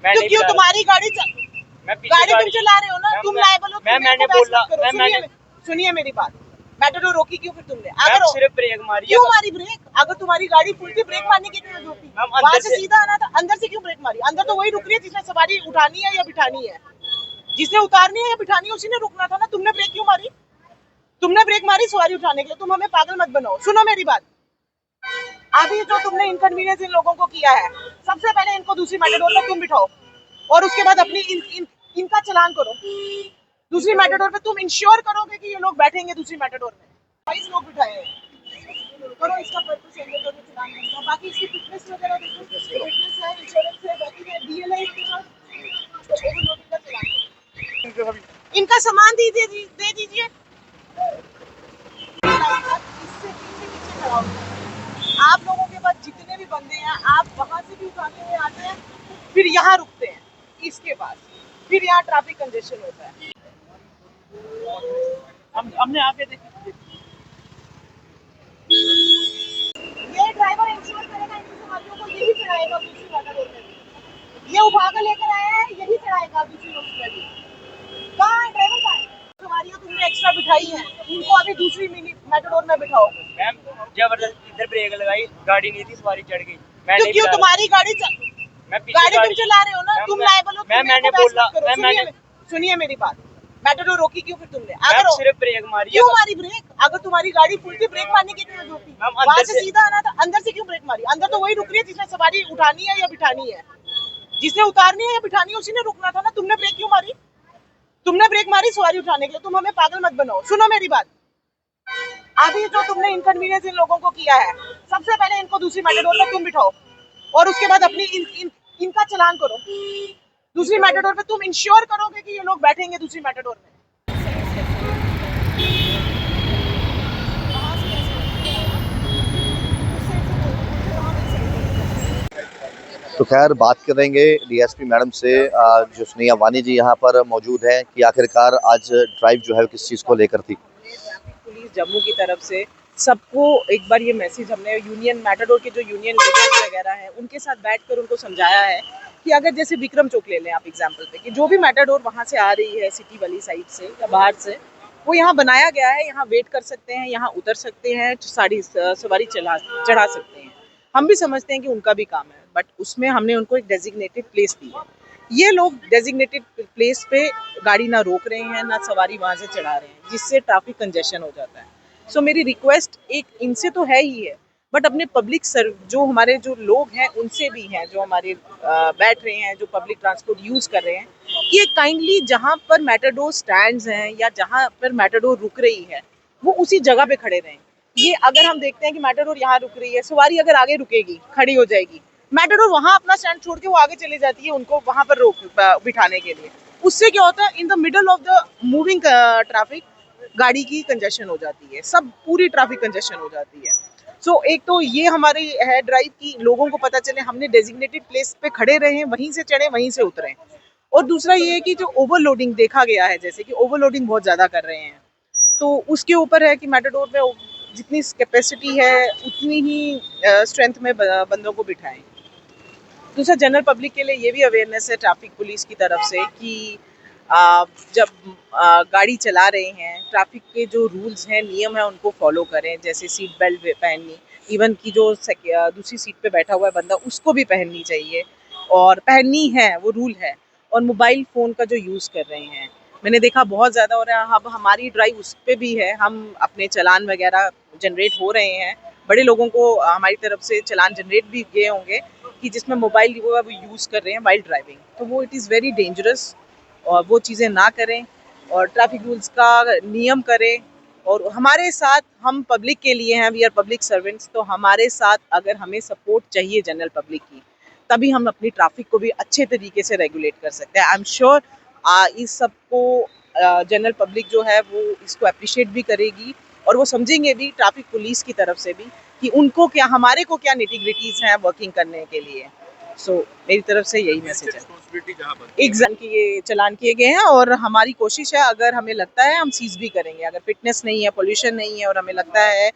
मैं तो नहीं क्यों चला तुम्हारी गाड़ी मैं पीछे गाड़ी तुम चला रहे हो ना, तुम लायबल हो। मैंने बोला सुनिए मेरी बात, मेट्रो रोकी क्यों फिर तुमने? मैम अगर सिर्फ ब्रेक मारी क्यों मारी ब्रेक? अगर तुम्हारी गाड़ी फुल थी, ब्रेक मारने की जरूरत होती? मैम वहां अंदर से से सीधा आना था, अंदर से क्यों ब्रेक मारी? अंदर तो वही रुक रही है जिसने सवारी उठानी है या बिठानी है। जिसने उतारनी है या बिठानी है उसी ने रुकना था ना। तुमने ब्रेक क्यों मारी? तुमने ब्रेक मारी सवारी उठाने के लिए। तुम हमें पागल मत बनाओ। सुनो मेरी बात, अभी जो तुमने इनकन्वीनियंस इन लोगों को किया है, सबसे पहले इनको दूसरी मेटाडोर में तुम बिठाओ और उसके बाद अपनी इनका चलान करो। दूसरी मेटाडोर पे तुम इंश्योर करोगे कि ये लोग बैठेंगे दूसरी मेटाडोर में। 22 लोग बिठाए हैं। करो इसका पर्पस एंड करो, चलान बनता। बाकी इसकी फिटनेस वगैरह देखो, फिटनेस है, इंश्योरेंस है, बाकी है, डीएलआई के साथ तो ओवरलोडिंग का चलान करो। इनका सामान दीजिए, दे दीजिए। इससे पीछे खड़ा होगा। आप लोगों के पास जितने भी बंदे हैं, आप वहां से भी उठाते हुए आते हैं, फिर यहाँ रुकते हैं इसके पास, फिर यहाँ ट्रैफिक कंजेशन होता है। हमने आगे देखी, ये ड्राइवर इंश्योर करेगा इनकी सवारियों को, यही चढ़ाएगा दूसरी मेटाडोर में भी। ये उठा कर लेकर आया है, यही चढ़ाएगा दूसरी लोग में भी। कहाँ है ड्राइवर? कहाँ है? सवारियां तुमने एक्स्ट्रा बिठाई हैं, इनको अभी दूसरी मिनी मेटाडोर में बिठाओ। मैम जबरदस्ती इधर ब्रेक लगाई, गाड़ी नहीं थी, सवारी चढ़ गई। तो क्यों तुम्हारी गाड़ी तुम चला रहे हो ना, तुम लायबल हो। मैंने बोला सुनिए मेरी बात, मेट्रो रोकी क्यों फिर तुमने? अगर सिर्फ ब्रेक मारी क्यों मारी ब्रेक? अगर तुम्हारी गाड़ी फुल थी, ब्रेक मारने की जरूरत होती? वहां से सीधा आना था, अंदर से क्यों ब्रेक मारी? अंदर तो वही रुक रही है जिसने सवारी उठानी है या बिठानी है। जिसने उतारनी है या बिठानी है उसी ने रुकना था ना। तुमने ब्रेक क्यों मारी? तुमने ब्रेक मारी सवारी उठाने के लिए। तुम हमें पागल मत बनाओ। सुनो मेरी बात, अभी जो तुमने इनकन्वीनियंस इन लोगों को किया है, सबसे पहले इनको दूसरी मेटाडोर में तुम बिठाओ और उसके बाद अपनी इनका चलान करो। दूसरी मेटाडोर पे तुम इंश्योर करोगे कि ये लोग बैठेंगे दूसरी मेटाडोर में। तो खैर बात करेंगे डीएसपी मैडम से, जो स्नेहा वानी जी यहाँ पर मौजूद हैं, कि आखिरकार आज ड्राइव जो है किस चीज़ को लेकर थी। ट्रैफिक पुलिस जम्मू की तरफ से सबको एक बार ये मैसेज हमने यूनियन मेटाडोर के जो यूनियन लीडर्स वगैरह हैं उनके साथ बैठकर उनको समझाया है कि अगर जैसे विक्रम चौक ले लें आप एग्जांपल पे, कि जो भी मेटाडोर वहाँ से आ रही है सिटी वाली साइड से या बाहर से, वो यहाँ बनाया गया है, यहाँ वेट कर सकते हैं, यहाँ उतर सकते हैं, सारी सवारी चढ़ा सकते हैं। हम भी समझते हैं कि उनका भी काम है, बट उसमें हमने उनको एक डेजिग्नेटेड प्लेस दी है। ये लोग डेजिग्नेटेड प्लेस पे गाड़ी ना रोक रहे हैं, ना सवारी वहां से चढ़ा रहे हैं, जिससे ट्रैफिक कंजेशन हो जाता है। सो मेरी रिक्वेस्ट एक इनसे तो है ही है, बट अपने पब्लिक जो हमारे जो लोग हैं उनसे भी हैं, जो हमारे बैठ रहे हैं, जो पब्लिक ट्रांसपोर्ट यूज कर रहे हैं, कि काइंडली जहाँ पर मेटाडोर स्टैंड्स हैं या जहाँ पर मेटाडोर रुक रही है वो उसी जगह पे खड़े रहें। ये अगर हम देखते हैं कि मेटाडोर यहाँ रुक रही है, सवारी अगर आगे रुकेगी, खड़ी हो जाएगी, मेटाडोर वहां अपना स्टैंड छोड़ के वो आगे चली जाती है उनको वहां पर रोक बिठाने के लिए। उससे क्या होता है, in the middle of the moving traffic गाड़ी की कंजेशन हो जाती है, सब पूरी ट्रैफिक कंजेशन हो जाती है। सो एक तो ये हमारी है ड्राइव की, लोगों को पता चले हमने डेजिग्नेटेड प्लेस पे खड़े रहे, वहीं से चढ़े वहीं से उतरे। और दूसरा ये है कि जो ओवरलोडिंग देखा गया है, जैसे कि ओवरलोडिंग बहुत ज्यादा कर रहे हैं, तो उसके ऊपर है कि मेटाडोर में जितनी कैपेसिटी है उतनी ही स्ट्रेंथ में बंदों को बिठाएं। दूसरा जनरल पब्लिक के लिए ये भी अवेयरनेस है ट्रैफिक पुलिस की तरफ से कि जब गाड़ी चला रहे हैं, ट्रैफिक के जो रूल्स हैं, नियम हैं, उनको फॉलो करें। जैसे सीट बेल्ट पहननी, इवन की जो दूसरी सीट पे बैठा हुआ है बंदा उसको भी पहननी चाहिए, और पहननी है, वो रूल है। और मोबाइल फ़ोन का जो यूज़ कर रहे हैं, मैंने देखा बहुत ज़्यादा हो रहा है। अब हमारी ड्राइव उस पर भी है, हम अपने चालान वगैरह जनरेट हो रहे हैं, बड़े लोगों को हमारी तरफ से चालान जनरेट भी गए होंगे कि जिसमें मोबाइल वो यूज़ कर रहे हैं वाइल ड्राइविंग, तो वो इट इज़ वेरी डेंजरस, और वो चीज़ें ना करें और ट्रैफिक रूल्स का नियम करें। और हमारे साथ, हम पब्लिक के लिए हैं, वी आर पब्लिक सर्वेंट्स, तो हमारे साथ अगर हमें सपोर्ट चाहिए जनरल पब्लिक की, तभी हम अपनी ट्रैफिक को भी अच्छे तरीके से रेगुलेट कर सकते हैं। आई एम श्योर इस सब को जनरल पब्लिक जो है वो इसको अप्रिशिएट भी करेगी, और वो समझेंगे भी ट्रैफिक पुलिस की तरफ से भी कि उनको क्या, हमारे को क्या निटिग्रिटीज हैं वर्किंग करने के लिए। सो मेरी तरफ से यही मैसेज है। एग्जाम की ये चलान किए गए हैं, और हमारी कोशिश है, अगर हमें लगता है हम सीज भी करेंगे। अगर फिटनेस नहीं है, पोल्यूशन नहीं है, और हमें लगता है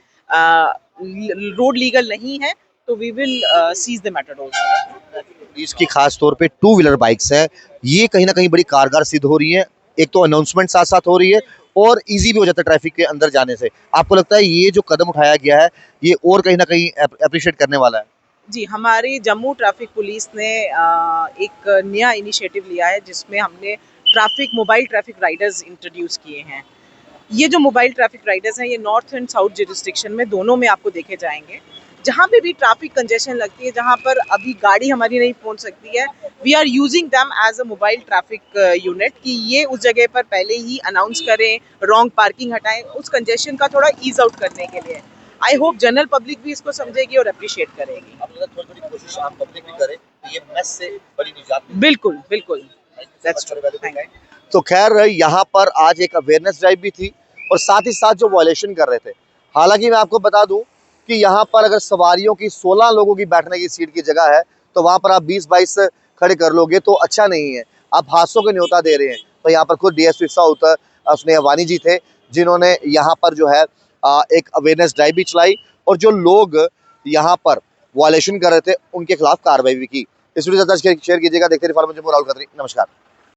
रोड लीगल नहीं है, तो we will seize the matadors. Police की खास तौर पे टू व्हीलर बाइक्स है, ये कहीं ना कहीं बड़ी कारगर सिद्ध हो रही है। एक तो अनाउंसमेंट साथ साथ हो रही है और इजी भी हो जाता है ट्रैफिक के अंदर जाने से। आपको लगता है ये जो कदम उठाया गया है ये और कहीं ना कहीं अप्रिशिएट करने वाला है? जी, हमारी जम्मू ट्रैफिक पुलिस ने एक नया इनिशिएटिव लिया है जिसमें हमने मोबाइल ट्रैफिक राइडर्स इंट्रोड्यूस किए हैं। ये जो मोबाइल ट्रैफिक राइडर्स हैं ये नॉर्थ एंड साउथ जुरिस्डिक्शन में दोनों में आपको देखे जाएंगे। जहाँ पे भी ट्रैफिक कंजेशन लगती है, जहाँ पर अभी गाड़ी हमारी नहीं पहुँच सकती है, we are using them as a mobile traffic unit कि ये उस जगह पर पहले ही अनाउंस करें, रॉन्ग पार्किंग हटाएं, उस कंजेशन का थोड़ा ईज आउट करने के लिए। आई होप जनरल पब्लिक भी इसको समझेगी और अप्रिशिएट करेगी। थोड़ी कोशिश आम पब्लिक भी करे तो ये मेस से बड़ी निजात बिल्कुल बिल्कुल, दैट्स ट्रू। Thank you. तो खैर यहाँ पर आज एक अवेयरनेस ड्राइव भी थी और साथ ही साथ जो वायलेशन कर रहे थे, हालांकि मैं आपको बता दूं कि यहाँ पर अगर सवारियों की 16 लोगों की बैठने की सीट की जगह है तो वहाँ पर आप 20-22 खड़े कर लोगे तो अच्छा नहीं है, आप हादसों के न्योता दे रहे हैं। तो यहाँ पर खुद डीएसपी साउथ स्नेहा वानी जी थे जिन्होंने यहाँ पर जो है एक अवेयरनेस ड्राइव भी चलाई और जो लोग यहाँ पर वायलेशन कर रहे थे उनके खिलाफ कार्रवाई भी की। इस वीडियो से शेयर कीजिएगा। देखते रहिए फार्म जम्मू राहुल खत्री। नमस्कार।